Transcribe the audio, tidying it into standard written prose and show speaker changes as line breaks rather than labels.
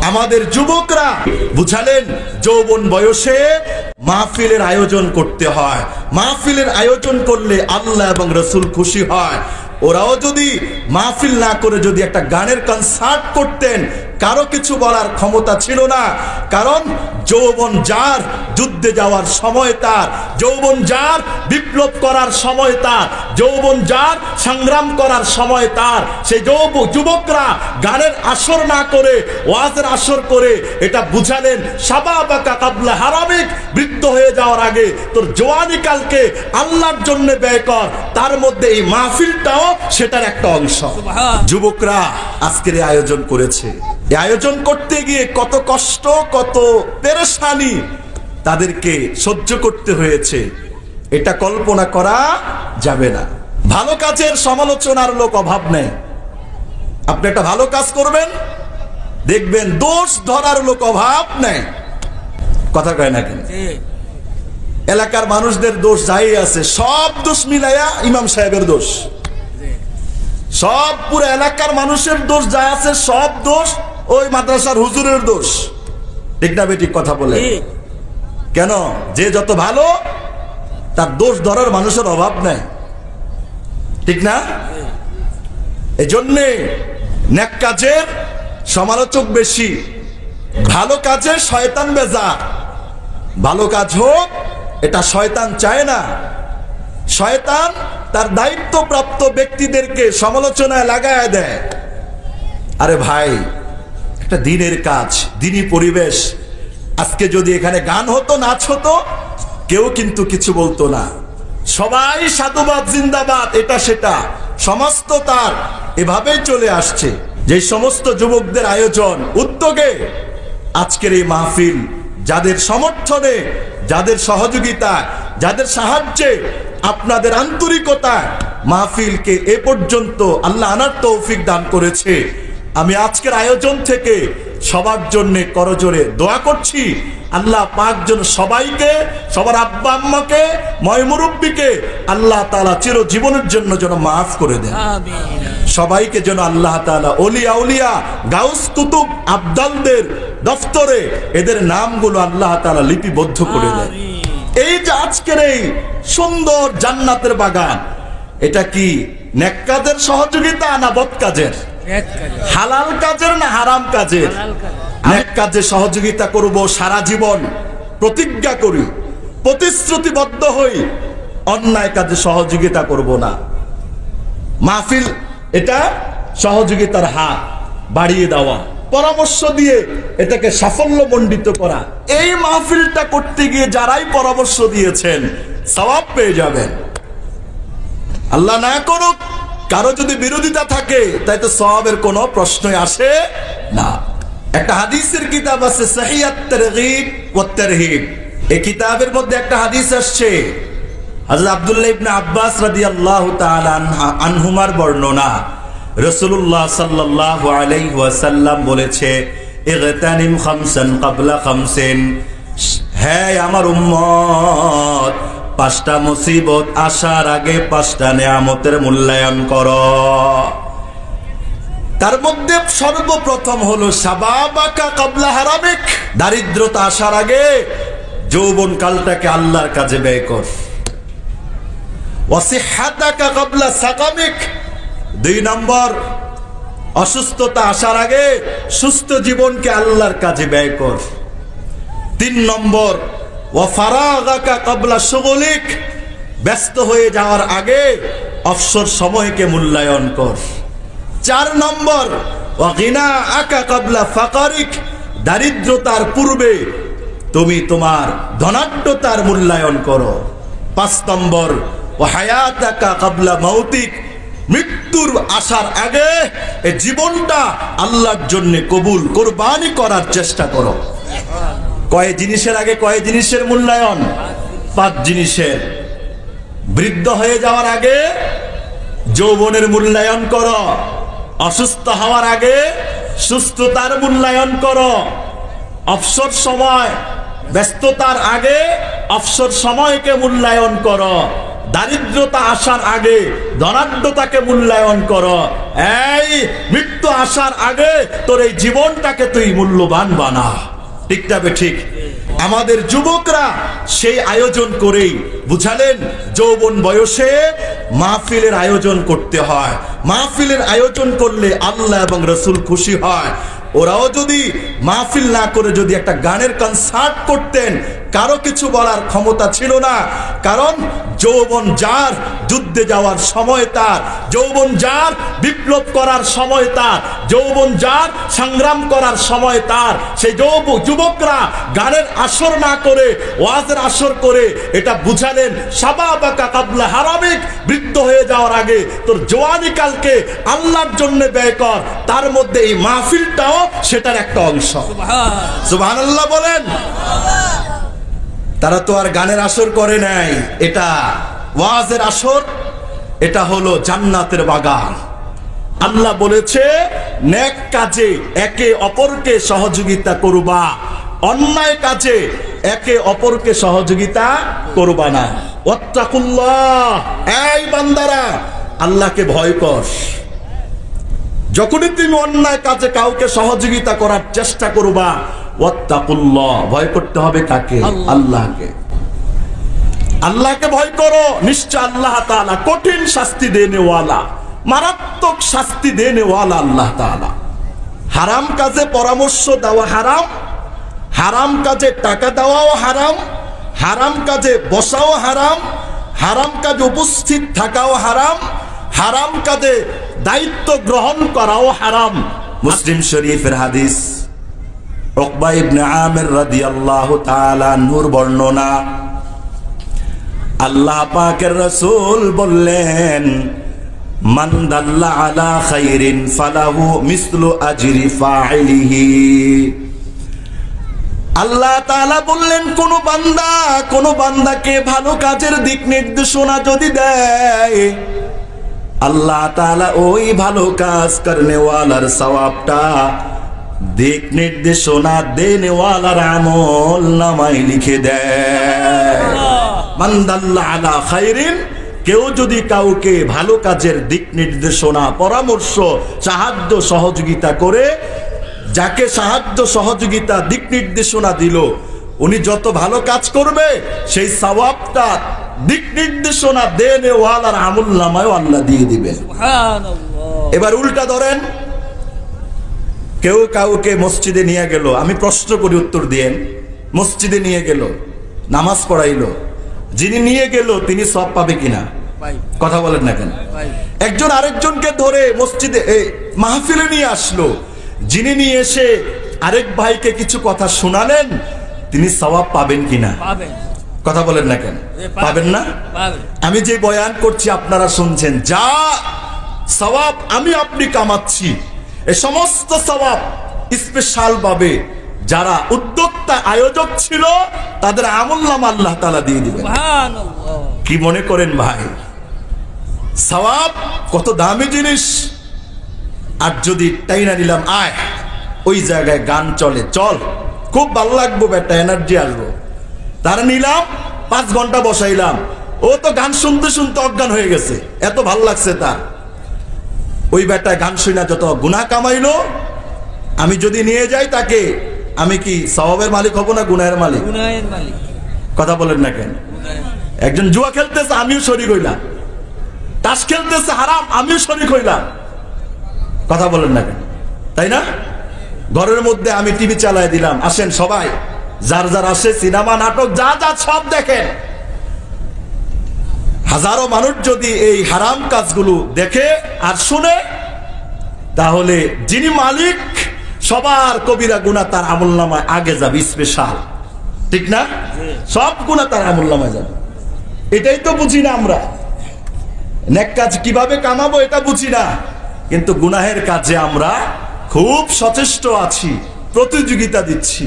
আমাদের যুবকরা বুঝালেন যৌবন বয়সে মাহফিলের আয়োজন করতে হয়। মাহফিলের আয়োজন করলে আল্লাহ এবং রাসূল খুশি হয়। ওরাও যদি মাহফিল না করে যদি একটা গানের কনসার্ট করতেন, কারো কিছু বলার ক্ষমতা ছিল না। কারণ যৌবন যার যুদ্ধে যাওয়ার সময় তার, যৌবন যার বিপ্লব করার সময় তার, যৌবন যার সংগ্রাম করার সময় তার। সেই যুবকরা গানের আসর না করে ওয়াজের আসর করে এটা বুঝালেন শাবাবাকা কাবলা হারামিক, বৃদ্ধ হয়ে যাওয়ার আগে তোর জওয়ানি কালকে আল্লাহর জন্য ব্যয় কর। তার মধ্যে এই মাহফিলটাও সেটার একটা অংশ। যুবকরা আজকের এই আয়োজন করেছে। এই আয়োজন করতে গিয়ে কত কষ্ট, কত পেরেশানি তাদেরকে সহ্য করতে হয়েছে, এটা কল্পনা করা যাবে না। ভালো কাজের সমালোচনার লোক অভাব নেই। আপনি একটা ভালো কাজ করবেন, দেখবেন দোষ ধরার লোক অভাব নেই। কথা কয় না কেন? এলাকার মানুষদের দোষ যাই আছে, সব দোষ মিলাইয়া ইমাম সাহেবের দোষ, সব পুরো এলাকার মানুষের দোষ যা আছে সব দোষ ওই মাদ্রাসার হুজুরের দোষ। ঠিক না বেঠিক কথা বলে? কেন? যে যত ভালো তার দোষ ধরার মানুষের অভাব নাই, ঠিক না? এই জন্যে নেক কাজের সমালোচক বেশি, ভালো কাজে শয়তান বেজার। ভালো কাজ হোক এটা শয়তান চায় না। শয়তান তার দায়িত্বপ্রাপ্ত ব্যক্তিদেরকে সমালোচনায় লাগায় দেয়। আরে ভাই, একটা দিনের কাজ, দিনই পরিবেশ। আজকে যদি এখানে গান হতো, নাচ হতো, কেউ কিন্তু কিছু বলতো না। সবাই সাধুবাদ জিন্দাবাদ এটা সেটা সমস্ত তার এভাবেই চলে আসছে। যে সমস্ত যুবকদের আয়োজন উদ্যোগে আজকের এই মাহফিল, যাদের সমর্থনে, যাদের সহযোগিতা, যাদের সাহায্যে, আপনাদের আন্তরিকতা মাহফিলকে এ পর্যন্ত আল্লাহ আনার তৌফিক দান করেছে। আমি আজকের আয়োজন থেকে সবার জন্য করজোরে দোয়া করছি, আল্লাহ পাক যেন সবাইকে, সবার আব্বা আম্মাকে, ময়মুরব্বীকে আল্লাহ তাআলা চিরজীবনের জন্য যেন মাফ করে দেন। সবাইকে যেন আল্লাহ তাআলা ওলিয়া উলিয়া, গাউস কুতুব, আবদালদের দফতরে এদের নামগুলো আল্লাহ তাআলা লিপিবদ্ধ করে দেন। এই যে আজকের এই সুন্দর জান্নাতের বাগান, এটা কি নেক কাজের সহযোগিতা না বদ কাজের? হালাল কাজের না হারাম কাজের? নেক কাজে সহযোগিতা করব সারা জীবন, প্রতিজ্ঞা করি, প্রতিশ্রুতিবদ্ধ হই, অন্যায় কাজে সহযোগিতা করব না। মাহফিল এটা সহযোগিতার হাত বাড়িয়ে দেওয়া, পরামর্শ দিয়ে এটাকে সাফল্যমণ্ডিত করা। এই মাহফিলটা করতে গিয়ে যারাই পরামর্শ দিয়েছেন সওয়াব পেয়ে যাবেন। আল্লাহ না করুক কারো যদি বিরোধিতা থাকে, তাই তো সওয়াবের কোনো প্রশ্নই আসে না। একটা হাদিসের কিতাব আছে সহিহ আত-তারগীব ওয়াত তারহিব। এই কিতাবের মধ্যে একটা হাদিস আসছে, হযরত আব্দুল্লাহ ইবনে আব্বাস রাদিয়াল্লাহু তাআলা আনহুমার বর্ণনা। রাসূলুল্লাহ সাল্লাল্লাহু আলাইহি ওয়াসাল্লাম বলেছে, ইগতানিম খামসান ক্বাবলা খামসিন, হে আমার উম্মত, পাঁচটা মুসিবত আসার আগে পাঁচটা নেয়ামতের মূল্যায়ন করো। তার মধ্যে সর্বপ্রথম হলো শাবাবাকা ক্বাবলা হারামিক, দারিদ্রতা আসার আগে যৌবন কালটাকে আল্লাহর কাজে ব্যয় কর। ওয়াসিহহাতাকা ক্বাবলা সাকামিক, 2 নম্বর অসুস্থতা আসার আগে সুস্থ জীবনকে আল্লাহর কাজে ব্যয় কর। 3 নম্বর ওয়াফারাগাকা ক্বাবলা শুগুলিক, ব্যস্ত হয়ে যাওয়ার আগে অবসর সময়কে মূল্যায়ন কর। 4 নম্বর ওয়াগিনাআকা ক্বাবলা ফাকারিক, দারিদ্রতার পূর্বে তুমি তোমার ধনাঢ্যতার মূল্যায়ন করো। 5 নম্বর ওয়াহায়াতাকা ক্বাবলা মাউতিক, মৃত্যুর আসার আগে এই জীবনটা আল্লাহর জন্য কবুল কুরবানি করার চেষ্টা করো। কয় জিনিসের আগে কয় জিনিসের মূল্যায়ন? 5 জিনিসের। বৃদ্ধ হয়ে যাওয়ার আগে যৌবনের মূল্যায়ন করো, অসুস্থ হওয়ার আগে সুস্থতার মূল্যায়ন করো, অবসর সময় ব্যস্ততার আগে অবসর সময়কে মূল্যায়ন করো, দারিদ্রতা আসার আগে ধনাঢ্যতাকে মূল্যায়ন করো। এই মৃত্যু আসার আগে তোর এই জীবনটাকে তুই মূল্যবান বানা। ঠিকটা বে ঠিক। আমাদের যুবকরা সেই আয়োজন করেই বুঝালেন যৌবন বয়সে মাহফিলের আয়োজন করতে হয়। মাহফিলের আয়োজন করলে আল্লাহ এবং রসুল খুশি হয়। ওরাও যদি মাহফিল না করে যদি একটা গানের কনসার্ট করতেন, কারো কিছু বলার ক্ষমতা ছিল না। কারণ যৌবন যার যুদ্ধে যাওয়ার সময় তার, যৌবন যার বিপ্লব করার সময় তার, যৌবন যার সংগ্রাম করার সময় তার। সেই যুবকরা গানের আসর না করে ওয়াজের আসর করে এটা বুঝালেন শাবাবাকা কাবলা হারামিক, বৃদ্ধ হয়ে যাওয়ার আগে তোর জওয়ানি কালকে আল্লাহর জন্য ব্যয় কর। তার মধ্যে এই মাহফিলটাও সেটার একটা অংশ। সুবহানাল্লাহ বলেন। তারা তো আর গানের আসর করে নাই, এটা ওয়াজের আসর, এটা হলো জান্নাতের বাগান। আল্লাহ বলেছে নেক কাজে একে অপরকে সহযোগিতা করবা, অন্যায় কাজে একে অপরকে সহযোগিতা করবা না। ওয়াত্তাকুল্লাহ, এই বান্দারা আল্লাহকে ভয় কর। যখনই তুমি অন্যায় কাজে কাউকে সহযোগিতা করার চেষ্টা করবা, ওয়াত্তাকুল্লাহ, ভয় করতে হবে কাকে? আল্লাহকে। আল্লাহকে ভয় করো, নিশ্চয় আল্লাহ তাআলা কঠিন শাস্তি দেনেওয়ালা, মারাত্মক শাস্তি দেনেওয়ালা আল্লাহ তাআলা। হারাম কাজে পরামর্শ দেওয়া হারাম, হারাম কাজে টাকা দেওয়াও হারাম, হারাম কাজে বসাও হারাম, হারাম কাজে উপস্থিত থাকাও হারাম, হারাম কাজে দায়িত্ব গ্রহণ করাও হারাম। মুসলিম শরীফের হাদিস, উকবা ইবনে আমির রাদিয়াল্লাহু তাআলা আনহুর বর্ণনা। আল্লাহ পাকের রাসূল বললেন, মান দাল্লা আলা খাইরিন ফালাহু মিসলু আজরি ফাইলিহি। আল্লাহ তাআলা বললেন, কোন বান্দাকে ভালো কাজের দিক নির্দেশনা যদি দেয়, আল্লাহ তাআলা ওই ভালো কাজ করনেওয়ালার সওয়াবটা দিক নির্দেশনা দেনেওয়ালার আমল নামায় লিখে দেয়। মান দাল্লা আলা খাইরিন, কেউ যদি কাউকে ভালো কাজের দিক নির্দেশনা, পরামর্শ, সাহায্য সহযোগিতা করে, যাকে সাহায্য সহযোগিতা দিক নির্দেশনা দিল, উনি যত ভালো কাজ করবে সেই সওয়াবটা দিক নির্দেশনা দেনেওয়ালার আমল নামায় আল্লাহ দিয়ে দিবেন। এবার উল্টা ধরেন, কেউ কাউকে মসজিদে নিয়ে গেল, আমি প্রশ্ন করি উত্তর দিয়েন। মসজিদে নিয়ে গেল, নামাজ পড়াইলো, যিনি নিয়ে গেল তিনি সওয়াব পাবে কিনা? কথা বলেন না কেন? একজন আরেকজনকে ধরে মসজিদে মাহফিলে নিয়ে আসলো, যিনি নিয়ে এসে আরেক ভাইকে কিছু কথা শোনালেন, তিনি সওয়াব পাবেন কিনা? কথা বলেন না কেন? পাবেন না? আমি যে বয়ান করছি আপনারা শুনছেন, যা সওয়াব আমি আপনি কামাচ্ছি, এই সমস্ত সওয়াব স্পেশাল ভাবে যারা উদ্যোক্তা আয়োজক ছিল তাদের আমলনামা আল্লাহ তাআলা দিয়ে দিবেন। কি মনে করেন ভাই? সওয়াব কত দামি জিনিস। আর যদি টাইনা নিলাম, আয় ওই জায়গায় গান চলে, চল, খুব ভালো লাগবো, বেটা এনার্জি আসবো, তারা নিলাম, 5 ঘন্টা বসাইলাম, ও তো গান শুনতে শুনতে অজ্ঞান হয়ে গেছে, এত ভালো লাগছে তার। ওই বেটা গান শুনা যত গুনাহ কামাইলো, আমি যদি নিয়ে যাই তাকে, আমি কি সওয়াবের মালিক হব না গুনাহের মালিক? গুনাহের মালিক। কথা বলেন না কেন? একজন জুয়া খেলতেছে, আমিও শরীক হইলাম, তাস খেলতেছে হারাম, আমিও শরীক হইলাম। কথা বলেন না কেন? তাই না? ঘরের মধ্যে আমি টিভি চালাই দিলাম, আসেন সবাই, যার যার আসে, সিনেমা নাটক যা যা সব দেখেন। হাজারো মানুষ যদি এই হারাম কাজগুলো দেখে আর শুনে, তাহলে যিনি মালিক সবার কবিরা গুনাহ তার আমলনামায় আগে যাবে, স্পেশাল। ঠিক না? সব গুনাহ তার আমলনামায় যাবে। এটাই তো বুঝি না আমরা। নেক কাজ কিভাবে কামাবো এটা বুঝি না, কিন্তু গুনাহের কাজে আমরা খুব সচেষ্ট আছি, প্রতিযোগিতা দিচ্ছি।